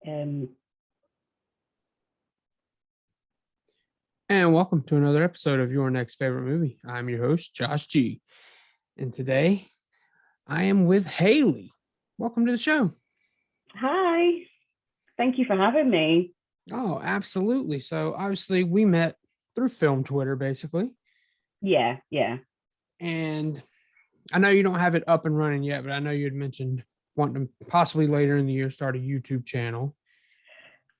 Um, And welcome to another episode of Your Next Favorite Movie. I'm your host, Josh G. And today I am with Hayley. Welcome to the show. Hi, thank you for having me. Oh, absolutely. So obviously we met through film Twitter, basically. Yeah. And I know you don't have it up and running yet, but I know you had mentioned wanting to possibly later in the year start a YouTube channel.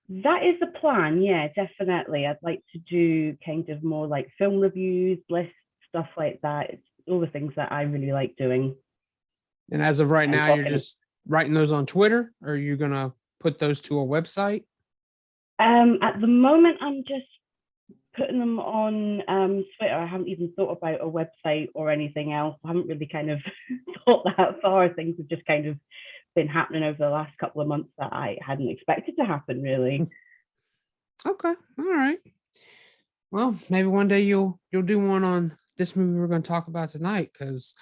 That is the plan. Yeah, definitely. I'd like to do kind of more like film reviews, lists, stuff like that. It's all the things that I really like doing. And as of right And now, you're talking. just writing those on Twitter, or are you going to put those to a website? At the moment, I'm just putting them on Twitter. I haven't even thought about a website or anything else. I haven't really kind of thought that far. Things have just kind of been happening over the last couple of months that I hadn't expected to happen, really. Okay. All right. Well, maybe one day you'll do one on this movie we're going to talk about tonight, because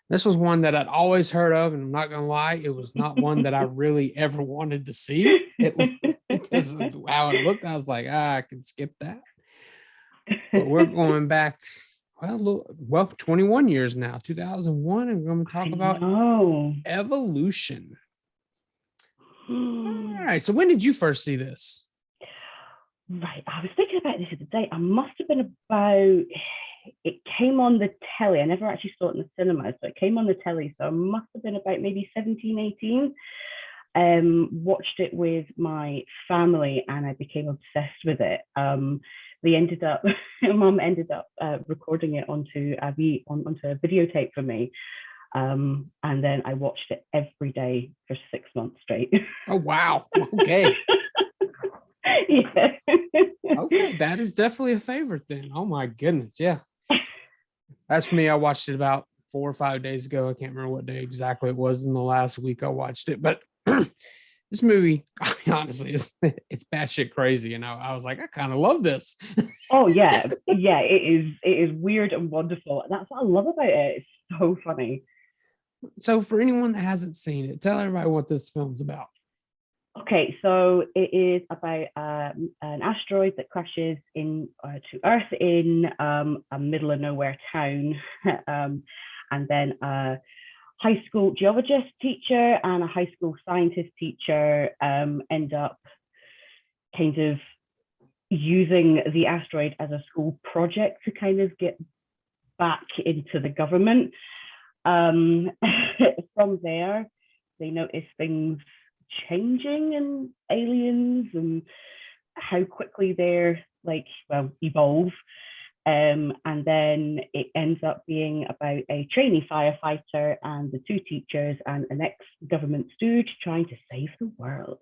this was one that I'd always heard of, and I'm not going to lie, it was not one that I really ever wanted to see. Because of how it looked, I was like, I can skip that. But we're going back, 21 years now, 2001, and we're going to talk about Evolution. All right. So when did you first see this? Right. I was thinking about this the other day. I must have been about, it came on the telly. I never actually saw it in the cinema, so it came on the telly. So I must have been about maybe 17, 18. Watched it with my family and I became obsessed with it. They ended up, my mum ended up recording it onto a videotape for me. And then I watched it every day for 6 months straight. Oh, wow. Okay. Yeah. Okay, that is definitely a favorite then. Oh my goodness, yeah. That's me. I watched it about 4 or 5 days ago. I can't remember what day exactly it was in the last week I watched it, but this movie, honestly, it's batshit crazy. And I was like, I kind of love this. Oh yeah, yeah. It is weird and wonderful. That's what I love about it. It's so funny. So for anyone that hasn't seen it, tell everybody what this film's about. Okay, so it is about an asteroid that crashes to Earth in a middle of nowhere town, and then a high school geologist teacher and a high school scientist teacher end up kind of using the asteroid as a school project to kind of get back into the government. From there, they notice things changing and aliens and how quickly they're evolve. And then it ends up being about a trainee firefighter and the two teachers and an ex-government stooge trying to save the world.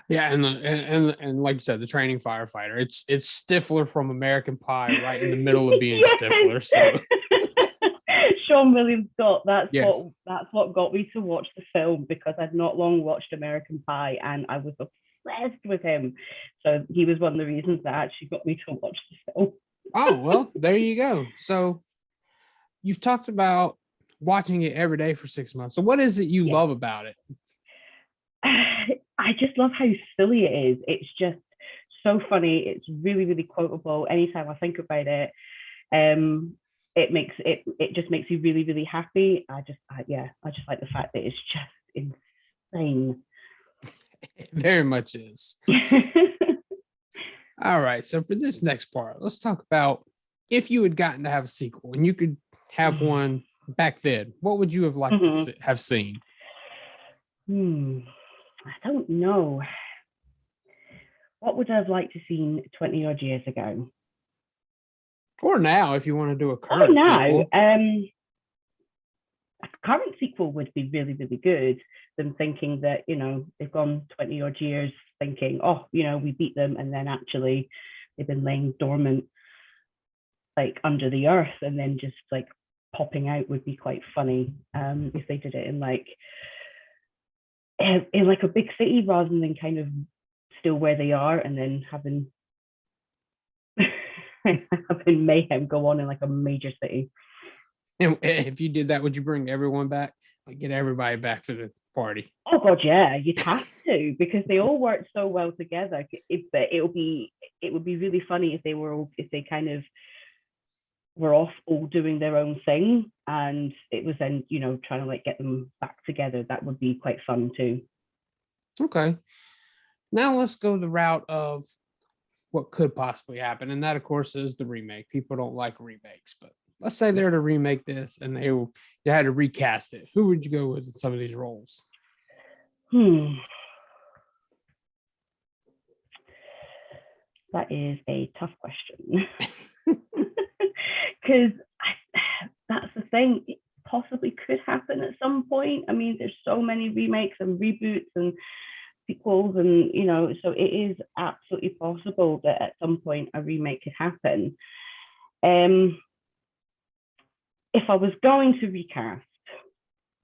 Yeah, and like you said, the training firefighter. It's Stifler from American Pie, right in the middle of being yes. Stifler. So Seann William Scott. That's what got me to watch the film, because I'd not long watched American Pie and I was obsessed with him. So he was one of the reasons that actually got me to watch the film. Oh, well, there you go. So you've talked about watching it every day for 6 months. So what is it you love about it? I just love how silly it is. It's just so funny. It's really, really quotable. Anytime I think about it, it just makes you really, really happy. I just like the fact that it's just insane. It very much is. All right. So for this next part, let's talk about if you had gotten to have a sequel and you could have one back then, what would you have liked to have seen? I don't know. What would I have liked to seen 20 odd years ago? Or now, if you want to do a current sequel. A current sequel would be really, really good. Them thinking that, they've gone 20 odd years thinking, we beat them, and then actually they've been laying dormant under the earth, and then just popping out would be quite funny. If they did it in a big city rather than kind of still where they are, and then having mayhem go on in a major city. And if you did that, would you bring everyone back? like get everybody back for the party. Oh God, yeah, you'd have to, because they all work so well together. It would be really funny if they kind of were off all doing their own thing, and it was then trying to like get them back together. That would be quite fun too. Okay. Now let's go the route of what could possibly happen. And that, of course, is the remake. People don't like remakes, but let's say they're to remake this and you had to recast it. Who would you go with in some of these roles? That is a tough question. Because that's the thing. It possibly could happen at some point. I mean, there's so many remakes and reboots and sequels, and so it is absolutely possible that at some point a remake could happen. If I was going to recast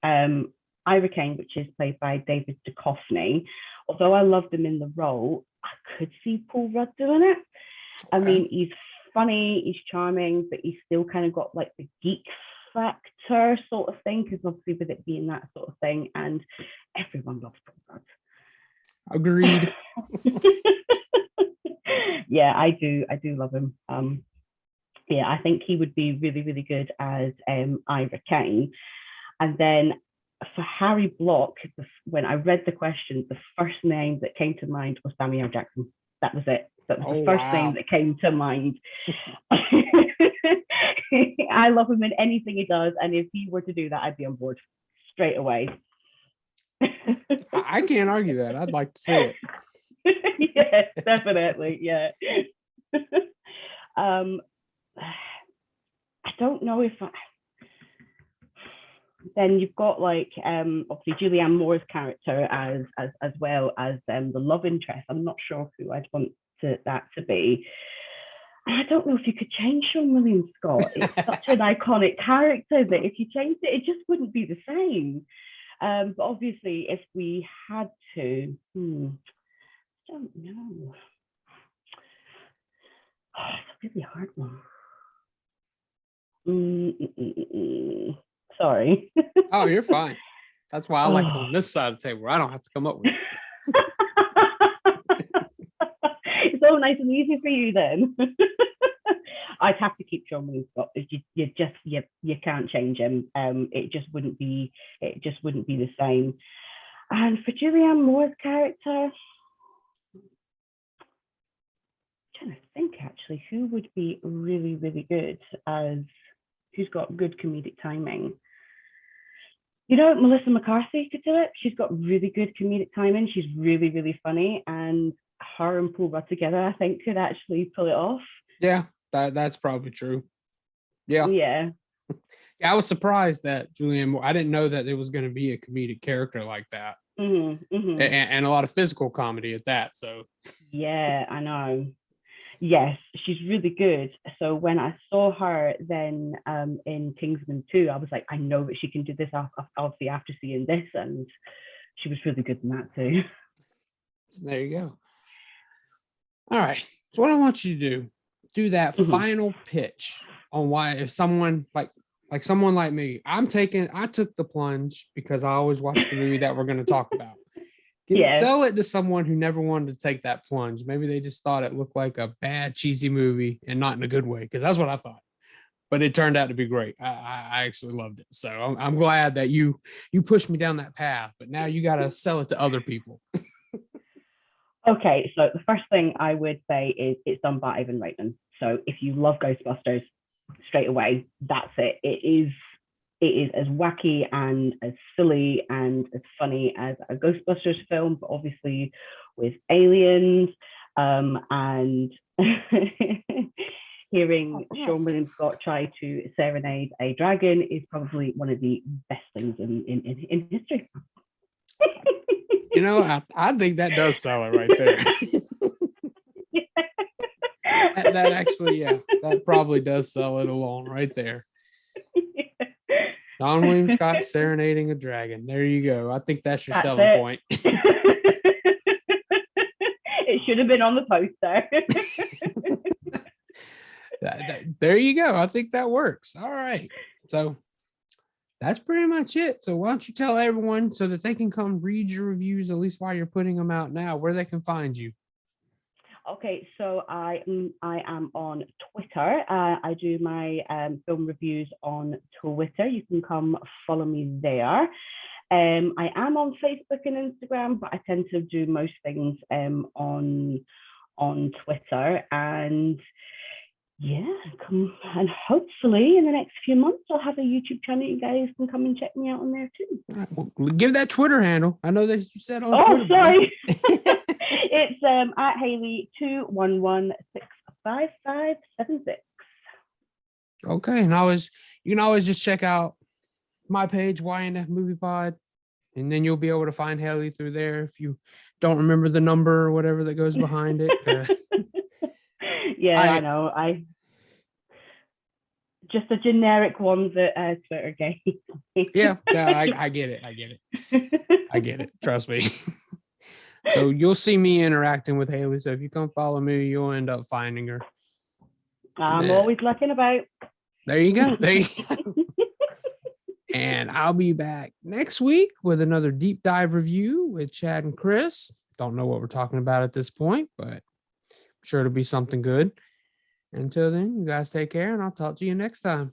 Ira Kane, which is played by David Duchovny, although I loved him in the role, I could see Paul Rudd doing it. Okay. I mean, he's funny, he's charming, but he's still kind of got like the geek factor sort of thing, because obviously with it being that sort of thing, and everyone loves Paul Rudd. Agreed. Yeah, I do love him. Yeah, I think he would be really, really good as Ira Kane. And then for Harry Block, when I read the question, the first name that came to mind was Samuel L. Jackson. That was it. That was the first name that came to mind. I love him in anything he does, and if he were to do that, I'd be on board straight away. I can't argue that. I'd like to see it. Yes, definitely. Yeah. I don't know if then you've got like obviously Julianne Moore's character as well as the love interest. I'm not sure who I'd want that to be. And I don't know if you could change Seann William Scott. It's such an iconic character that if you changed it, it just wouldn't be the same. But obviously, if we had to, I don't know. Oh, it's a really hard one. Sorry. Oh, you're fine. That's why I like on this side of the table. I don't have to come up with it. It's all nice and easy for you then. I'd have to keep Seann William Scott. You can't change him. It just wouldn't be the same. And for Julianne Moore's character, I'm trying to think actually who would be really, really good as who's got good comedic timing. Melissa McCarthy could do it. She's got really good comedic timing. She's really, really funny, and her and Paul Rudd together, I think, could actually pull it off. Yeah, that's probably true. Yeah. Yeah, I was surprised that Julianne Moore, I didn't know that it was going to be a comedic character like that. And a lot of physical comedy at that. So yeah, I know. Yes, she's really good. So when I saw her then in Kingsman 2, I was like, I know that she can do this obviously after seeing this, and she was really good in that too. So there you go. All right. So what I want you to do that final pitch on why, if someone like someone like me, I took the plunge because I always watch the movie that we're going to talk about. Sell it to someone who never wanted to take that plunge. Maybe they just thought it looked like a bad, cheesy movie, and not in a good way, because that's what I thought. But it turned out to be great. I actually loved it. So I'm glad that you pushed me down that path. But now you got to sell it to other people. Okay, so the first thing I would say is it's done by Ivan Reitman. So if you love Ghostbusters, straight away, that's it. It is as wacky and as silly and as funny as a Ghostbusters film, but obviously with aliens. And hearing Seann William Scott try to serenade a dragon is probably one of the best things in history. I think that does sell it right there. that actually, that probably does sell it alone right there. Seann William Scott serenading a dragon. There you go. I think that's your selling point. It should have been on the poster. There you go. I think that works. All right. So that's pretty much it. So why don't you tell everyone so that they can come read your reviews, at least while you're putting them out now, where they can find you. Okay, so I am on Twitter. I do my film reviews on Twitter. You can come follow me there. I am on Facebook and Instagram, but I tend to do most things on Twitter. And yeah, come, and hopefully in the next few months I'll have a YouTube channel. You guys can come and check me out on there too. Right, well, give that Twitter handle. I know that you said on Twitter. Twitter. Sorry. It's at Hayley 211-655-576. Okay, and you can always just check out my page, ynfmoviepod, and then you'll be able to find Hayley through there if you don't remember the number or whatever that goes behind it. Yeah, I know. Just a generic one that Twitter gave me. Yeah, I get it. I get it. Trust me. So you'll see me interacting with Hayley. So if you come follow me, you'll end up finding her. I'm always looking about. There you go. And I'll be back next week with another deep dive review with Chad and Chris. Don't know what we're talking about at this point, but I'm sure it'll be something good. Until then, you guys take care, and I'll talk to you next time.